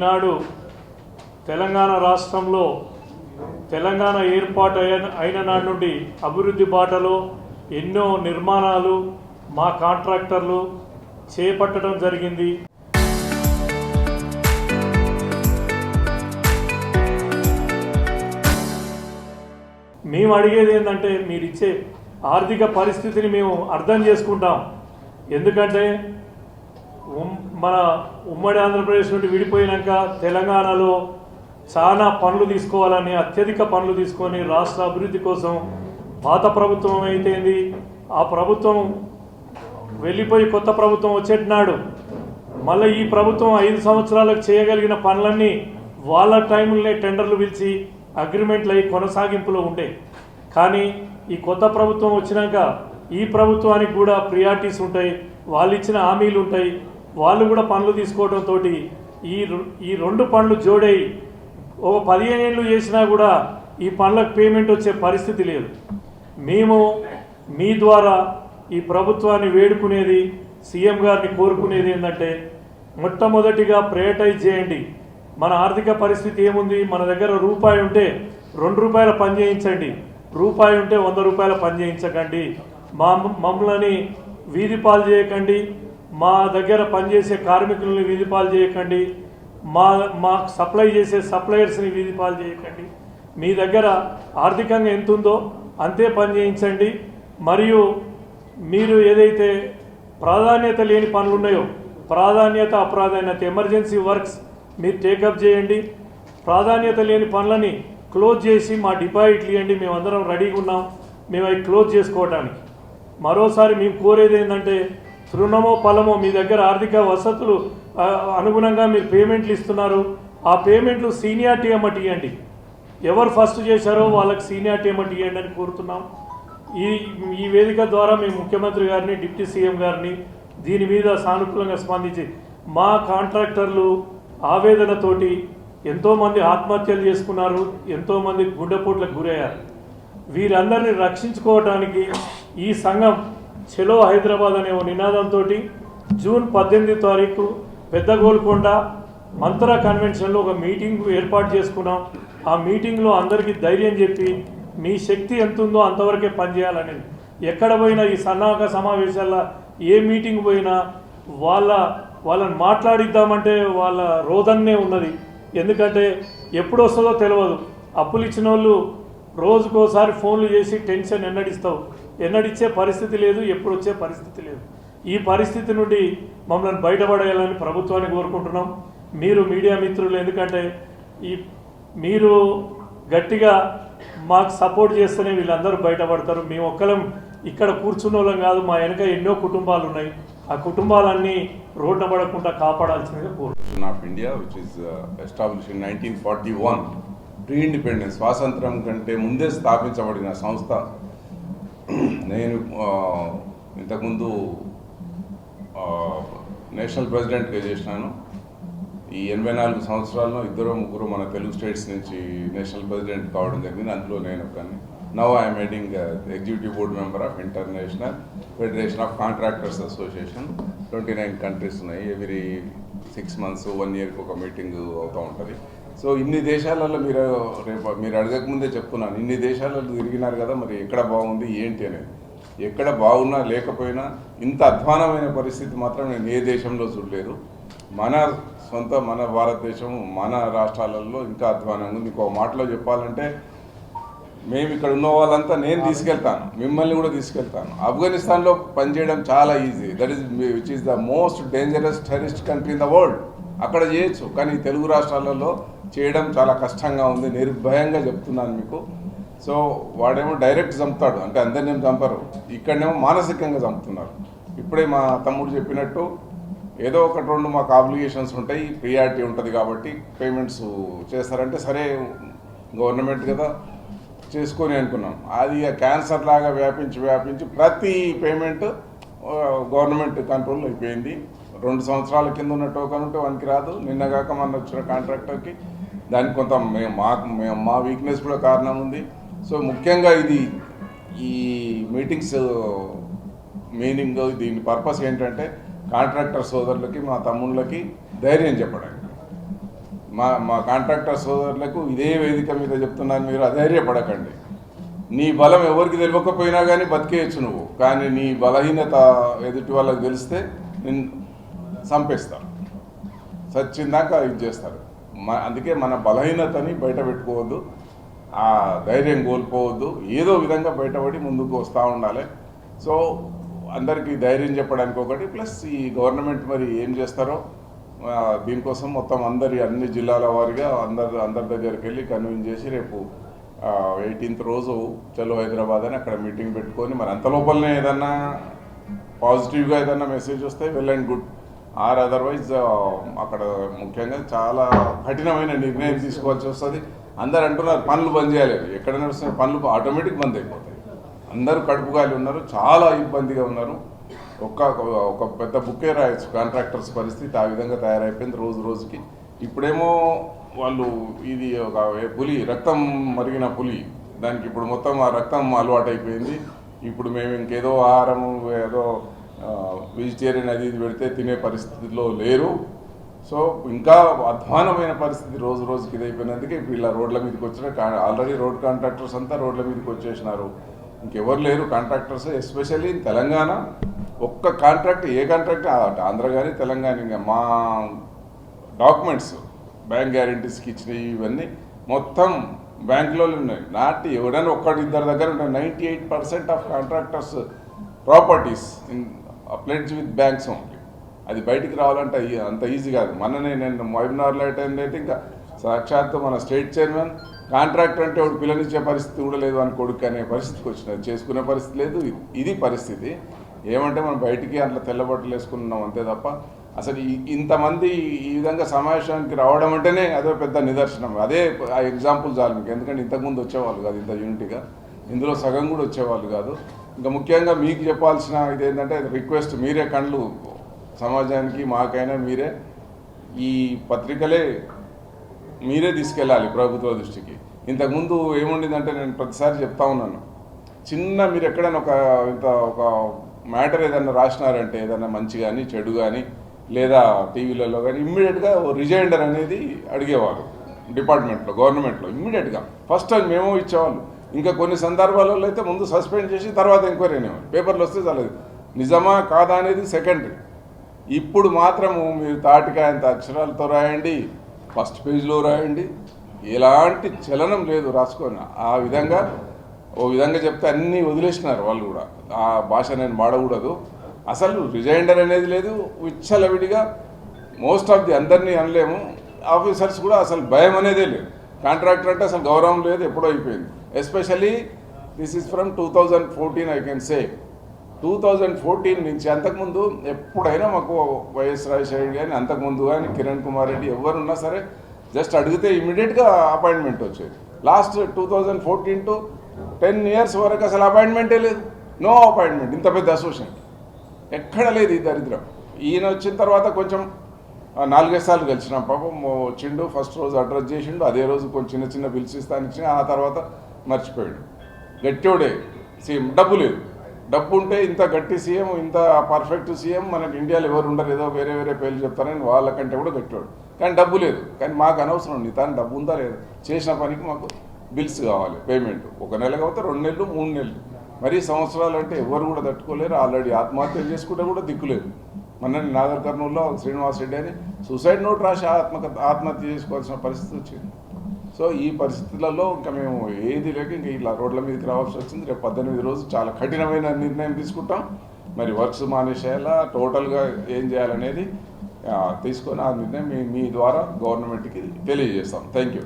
ఈనాడు తెలంగాణ రాష్ట్రంలో తెలంగాణ ఏర్పాటు అయిన నాటి నుండి అభివృద్ధి బాటలో ఎన్నో నిర్మాణాలు మా కాంట్రాక్టర్లు చేపట్టడం జరిగింది. మేము అడిగేది ఏంటంటే మీరు ఇచ్చే ఆర్థిక పరిస్థితిని మేము అర్థం చేసుకుంటాం. ఎందుకంటే మన ఉమ్మడి ఆంధ్రప్రదేశ్ నుండి విడిపోయినాక తెలంగాణలో చాలా పనులు తీసుకోవాలని అత్యధిక పనులు తీసుకొని రాష్ట్ర అభివృద్ధి కోసం పాత ప్రభుత్వం అయితేంది ఆ ప్రభుత్వం వెళ్ళిపోయి కొత్త ప్రభుత్వం వచ్చేటినాడు మళ్ళీ ఈ ప్రభుత్వం 5 సంవత్సరాలకు చేయగలిగిన పనులన్నీ వాళ్ళ టైంలోనే టెండర్లు పిలిచి అగ్రిమెంట్లు అయ్యి కొనసాగింపులో ఉండే. కానీ ఈ కొత్త ప్రభుత్వం వచ్చినాక ఈ ప్రభుత్వానికి కూడా ప్రియారిటీస్ ఉంటాయి, వాళ్ళు ఇచ్చిన హామీలు ఉంటాయి, వాళ్ళు కూడా పనులు తీసుకోవడంతో ఈ 2 పనులు జోడై ఒక 15 ఏళ్ళు చేసినా కూడా ఈ పనులకు పేమెంట్ వచ్చే పరిస్థితి లేదు. మేము మీ ద్వారా ఈ ప్రభుత్వాన్ని వేడుకునేది, సీఎం గారిని కోరుకునేది ఏంటంటే మొట్టమొదటిగా ప్రయారిటైజ్ చేయండి. మన ఆర్థిక పరిస్థితి ఏముంది, మన దగ్గర రూపాయి ఉంటే 2 రూపాయల పని చేయించండి, రూపాయి ఉంటే 100 రూపాయల పని చేయించకండి. మమ్మల్ని వీధి పాలు చేయకండి, మా దగ్గర పనిచేసే కార్మికులని వీధి పాలు చేయకండి, మా సప్లై చేసే సప్లయర్స్ని వీధి పాలు చేయకండి. మీ దగ్గర ఆర్థికంగా ఎంత ఉందో అంతే పని చేయించండి. మరియు మీరు ఏదైతే ప్రాధాన్యత లేని పనులు ఉన్నాయో ప్రాధాన్యత అప్రాధాన్యత ఎమర్జెన్సీ వర్క్స్ మీరు టేకప్ చేయండి. ప్రాధాన్యత లేని పనులని క్లోజ్ చేసి మా డిపాజిట్లు ఇవ్వండి. మేమందరం రెడీగా ఉన్నాం మేము అవి క్లోజ్ చేసుకోవడానికి. మరోసారి మేము కోరేది ఏంటంటే తృణమో ఫలమో మీ దగ్గర ఆర్థిక వసతులు అనుగుణంగా మీరు పేమెంట్లు ఇస్తున్నారు, ఆ పేమెంట్లు సీనియారిటీ అమ్మటి ఇవ్వండి. ఎవరు ఫస్ట్ చేశారో వాళ్ళకి సీనియారిటీ అమ్మటి ఇవ్వండి అని కోరుతున్నాం. ఈ వేదిక ద్వారా మేము ముఖ్యమంత్రి గారిని డిప్యూటీ సీఎం గారిని దీని మీద సానుకూలంగా స్పందించి మా కాంట్రాక్టర్లు ఆవేదనతోటి ఎంతోమంది ఆత్మహత్యలు చేసుకున్నారు, ఎంతోమంది గుండెపోట్లకు గురయ్యారు. వీరందరినీ రక్షించుకోవడానికి ఈ సంఘం చలో హైదరాబాద్ అనే ఓ నినాదంతో జూన్ 18 తారీఖు పెద్ద గోల్కొండ మంత్ర కన్వెన్షన్లో ఒక మీటింగ్ ఏర్పాటు చేసుకున్నాం. ఆ మీటింగ్లో అందరికీ ధైర్యం చెప్పి మీ శక్తి ఎంత ఉందో అంతవరకే పనిచేయాలనేది. ఎక్కడ పోయినా ఈ సన్నాహక సమావేశాల్లో ఏ మీటింగ్ పోయినా వాళ్ళని మాట్లాడిద్దామంటే వాళ్ళ రోదన్నే ఉన్నది. ఎందుకంటే ఎప్పుడు వస్తుందో తెలియదు. అప్పులు ఇచ్చిన వాళ్ళు రోజుకోసారి ఫోన్లు చేసి టెన్షన్ ఎన్నడిచ్చే పరిస్థితి లేదు, ఎప్పుడు వచ్చే పరిస్థితి లేదు. ఈ పరిస్థితి నుండి మమ్మల్ని బయటపడేయాలని ప్రభుత్వాన్ని కోరుకుంటున్నాం. మీరు మీడియా మిత్రులు ఎందుకంటే మీరు గట్టిగా మాకు సపోర్ట్ చేస్తేనే వీళ్ళందరూ బయటపడతారు. మేము ఒక్కలం ఇక్కడ కూర్చున్న వాళ్ళం కాదు, మా వెనక ఎన్నో కుటుంబాలు ఉన్నాయి. ఆ కుటుంబాలన్నీ రోడ్డు పడకుండా కాపాడాల్సిందిగా కోరుతున్నాం. Of India which is established in 1941 pre independence స్వాతంత్రం కంటే ముందే స్థాపించబడిన సంస్థ. నేను ఇంతకుముందు నేషనల్ ప్రెసిడెంట్గా చేసినాను. ఈ 84 సంవత్సరాల్లో 2-3 మన తెలుగు స్టేట్స్ నుంచి నేషనల్ ప్రెసిడెంట్ కావడం జరిగింది. అందులో నేను ఒకని. Now I'm heading executive board member of international federation of contractors association. 29 countries ఉన్నాయి. ఎవ్రీ 6 months 1 yearకి ఒక మీటింగ్ అవుతూ ఉంటుంది. సో ఇన్ని దేశాలలో మీరు అడగకముందే చెప్తున్నాను, ఇన్ని దేశాలలో తిరిగినారు కదా, మరి ఎక్కడ బాగుంది ఏంటి అనేది. ఎక్కడ బాగున్నా లేకపోయినా ఇంత అధ్వానమైన పరిస్థితి మాత్రం నేను ఏ దేశంలో చూడలేదు. మన భారతదేశం మన రాష్ట్రాలలో ఇంకా అధ్వానంగా ఉంది. ఇంకో మాటలో చెప్పాలంటే మేము ఇక్కడ ఉన్న వాళ్ళంతా నేను తీసుకెళ్తాను, మిమ్మల్ని కూడా తీసుకెళ్తాను. ఆఫ్ఘనిస్తాన్లో పనిచేయడం చాలా easy. That is which is the most dangerous terrorist country in the world. అక్కడ చేయొచ్చు, కానీ తెలుగు రాష్ట్రాలలో చేయడం చాలా కష్టంగా ఉంది. నిర్భయంగా చెప్తున్నాను మీకు. సో వాడేమో డైరెక్ట్ చంపుతాడు, అంటే అందరినేం చంపరు. ఇక్కడనేమో మానసికంగా చంపుతున్నారు. ఇప్పుడే మా తమ్ముడు చెప్పినట్టు ఏదో 1-2 మాకు ఆబ్లిగేషన్స్ ఉంటాయి, ప్రియారిటీ ఉంటుంది కాబట్టి పేమెంట్స్ చేస్తారంటే సరే గవర్నమెంట్ కదా చేసుకొని అనుకున్నాం. అది క్యాన్సర్ లాగా వ్యాపించి ప్రతి పేమెంట్ గవర్నమెంట్ కంట్రోల్ అయిపోయింది. 2 సంవత్సరాల కింద ఉన్న టోకన్ ఉంటే వానికి రాదు. నిన్నగాక మన వచ్చిన కాంట్రాక్టర్కి దానికి కొంత మా వీక్నెస్ కూడా కారణం ఉంది. సో ముఖ్యంగా ఈ మీటింగ్స్ మీనింగ్ దీని పర్పస్ ఏంటంటే కాంట్రాక్టర్ సోదరులకి మా తమ్ముళ్ళకి ధైర్యం చెప్పడానికి. మా కాంట్రాక్టర్ సోదరులకు ఇదే వేదిక మీద చెప్తున్నాను, మీరు అధైర్యపడకండి. నీ బలం ఎవరికి తెలియకపోయినా కానీ బతికేయచ్చు నువ్వు, కానీ నీ బలహీనత ఎదుటి వాళ్ళకి తెలిస్తే నిన్ను చంపేస్తారు, సచ్చిందాక ఇది చేస్తారు. అందుకే మన బలహీనతని బయట పెట్టుకోవద్దు, ఆ ధైర్యం కోల్పోవద్దు, ఏదో విధంగా బయటపడి ముందుకు వస్తూ ఉండాలి. సో అందరికీ ధైర్యం చెప్పడానికి ఒకటి, ప్లస్ ఈ గవర్నమెంట్ మరి ఏం చేస్తారో దీనికోసం మొత్తం అన్ని జిల్లాల వారిగా అందరి దగ్గరికి వెళ్ళి కన్విన్స్ చేసి రేపు 18th రోజు చలో హైదరాబాద్ అని అక్కడ మీటింగ్ పెట్టుకొని మరి అంత లోపలనే ఏదన్నా పాజిటివ్గా ఏదన్నా మెసేజ్ వస్తే well and good, or otherwise అక్కడ ముఖ్యంగా చాలా కఠినమైన నిర్ణయం తీసుకోవాల్సి వస్తుంది. అందరు అంటున్నారు పనులు బంద్ చేయాలి, ఎక్కడ నడుస్తున్న పనులు ఆటోమేటిక్ బంద్ అయిపోతాయి. అందరూ కడుపుగాలి ఉన్నారు, చాలా ఇబ్బందిగా ఉన్నారు. ఒక పెద్ద బుక్కే రాయొచ్చు కాంట్రాక్టర్స్ పరిస్థితి ఆ విధంగా తయారైపోయింది రోజుకి. ఇప్పుడేమో వాళ్ళు ఇది ఒక పులి, రక్తం మరిగిన పులి, దానికి ఇప్పుడు మొత్తం ఆ రక్తం అలవాటైపోయింది. ఇప్పుడు మేము ఇంకేదో ఆహారం ఏదో వెజిటేరియన్ అది ఇది పెడితే తినే పరిస్థితిలో లేరు. సో ఇంకా అధ్వానమైన పరిస్థితి రోజుకి ఇదైపోయినందుకే ఇప్పుడు ఇలా రోడ్ల మీదకి వచ్చిన ఆల్రెడీ రోడ్ కాంట్రాక్టర్స్ అంతా రోడ్ల మీదకి వచ్చేసినారు. ఇంకెవరు లేరు కాంట్రాక్టర్స్, ఎస్పెషల్లీ తెలంగాణ. ఒక్క కాంట్రాక్ట్, ఏ కాంట్రాక్ట్ ఆంధ్ర కానీ తెలంగాణ, ఇంకా మా డాక్యుమెంట్స్ బ్యాంక్ గ్యారంటీస్కి ఇచ్చినవి ఇవన్నీ మొత్తం బ్యాంకులో ఉన్నాయి. ఎవడైనా ఒక్కడిద్దరి దగ్గర ఉంటాయి. 98% of contractors properties in pledge with banks only. అది బయటికి రావాలంటే అంత ఈజీ కాదు. నేను మహబూబ్నగర్లో అటెండ్ అయితే ఇంకా సాక్షాత్తు మన స్టేట్ చైర్మన్ కాంట్రాక్టర్ అంటే ఒకటి పిల్లనిచ్చే పరిస్థితి కూడా లేదు, అని కొడుకు అనే పరిస్థితికి వచ్చినది, చేసుకునే పరిస్థితి లేదు. ఇది పరిస్థితి. ఏమంటే మనం బయటికి అట్లా తెల్లబట్టలు వేసుకున్నాం అంతే తప్ప అసలు ఇంతమంది ఈ విధంగా సమావేశానికి రావడం అంటేనే అదే పెద్ద నిదర్శనం. అదే ఆ ఎగ్జాంపుల్ చాలు మీకు, ఎందుకంటే ఇంతకుముందు వచ్చేవాళ్ళు కాదు ఇంత యూనిటీగా, ఇందులో సగం కూడా వచ్చేవాళ్ళు కాదు. ఇంకా ముఖ్యంగా మీకు చెప్పాల్సిన ఇది ఏంటంటే రిక్వెస్ట్, మీరే కళ్ళు సమాజానికి మాకైనా మీరే ఈ పత్రికలే మీరే తీసుకెళ్ళాలి ప్రభుత్వ దృష్టికి. ఇంతకుముందు ఏముండిందంటే నేను ప్రతిసారి చెప్తా ఉన్నాను, మీరు ఎక్కడైనా ఒక మ్యాటర్ ఏదైనా రాసినారంటే ఏదైనా మంచి కానీ చెడు కానీ లేదా టీవీలలో కానీ ఇమ్మీడియట్గా రిజైండర్ అనేది అడిగేవారు డిపార్ట్మెంట్లో, గవర్నమెంట్లో ఇమ్మీడియట్గా. ఫస్ట్ టైం మేము ఇచ్చేవాళ్ళు. ఇంకా కొన్ని సందర్భాలలో అయితే ముందు సస్పెండ్ చేసి తర్వాత ఎంక్వైరీ అనేవాళ్ళు. పేపర్లు వస్తే చాలేదు, నిజమా కాదా అనేది సెకండరీ. ఇప్పుడు మాత్రము మీరు తాటికాయంత అక్షరాలతో రాయండి, ఫస్ట్ పేజ్లో రాయండి, ఎలాంటి చలనం లేదు రాసుకొని. ఆ విధంగా ఓ విధంగా చెప్తే అన్నీ వదిలేసినారు వాళ్ళు కూడా. ఆ భాష నేను వాడకూడదు, అసలు రిజైండర్ అనేది లేదు. విచ్చలవిడిగా మోస్ట్ ఆఫ్ ది అందరినీ అనలేము, ఆఫీసర్స్ కూడా అసలు భయం అనేదే లేదు. కాంట్రాక్టర్ అంటే అసలు గౌరవం లేదు, ఎప్పుడో అయిపోయింది. Especially this is from 2014 I can say. 2014 నుంచి, అంతకుముందు ఎప్పుడైనా మాకు వైఎస్ రాజశేఖర్ కానీ అంతకుముందు కానీ కిరణ్ కుమార్ రెడ్డి ఎవరున్నా సరే జస్ట్ అడిగితే ఇమీడియట్గా అపాయింట్మెంట్ వచ్చేది. లాస్ట్ 2014 to 10 years వరకు అసలు అపాయింట్మెంటే లేదు, నో అపాయింట్మెంట్. ఇంత పెద్ద అసోసియేషన్ ఎక్కడ లేదు ఈ దరిద్రం. ఈయన వచ్చిన తర్వాత కొంచెం 4-5 సార్లు కలిసినాం. పాపం వచ్చిండు, ఫస్ట్ రోజు అడ్రస్ చేసిండు, అదే రోజు కొంచెం చిన్న బిల్స్ ఇస్తాను ఇచ్చిన, ఆ తర్వాత మర్చిపోయాడు. గట్టివాడే సీఎం, డబ్బు లేదు. డబ్బు ఉంటే ఇంత గట్టి సీఎం, ఇంత పర్ఫెక్ట్ సీఎం మనకి ఇండియాలో ఎవరు ఉండరు, ఏదో వేరే పేర్లు చెప్తారని వాళ్ళకంటే కూడా గట్టివాడు. కానీ డబ్బు లేదు. కానీ మాకు అనవసరం ఉంది, తను డబ్బు ఉందా లేదా, చేసిన పనికి మాకు బిల్స్ కావాలి, పేమెంట్ 1 నెల కాకపోతే 2 నెలలు 3 నెలలు, మరీ సంవత్సరాలు అంటే ఎవరు కూడా తట్టుకోలేరు. ఆల్రెడీ ఆత్మహత్యలు చేసుకుంటే కూడా దిక్కులేదు. మొన్న నాగర్ కర్నూలులో శ్రీనివాస్ రెడ్డి అని సూసైడ్ నోట్ రాసి ఆత్మహత్య చేసుకోవాల్సిన పరిస్థితి వచ్చింది. సో ఈ పరిస్థితులలో ఇంకా మేము ఏది లేక ఇంకా ఇలా రోడ్ల మీదకి రావాల్సి వచ్చింది. రేపు 18 రోజు చాలా కఠినమైన నిర్ణయం తీసుకుంటాం. మరి వర్క్స్ మానేసేయాలా, టోటల్గా ఏం చేయాలనేది తీసుకొని ఆ నిర్ణయం మీ ద్వారా గవర్నమెంట్కి తెలియజేస్తాం. Thank you.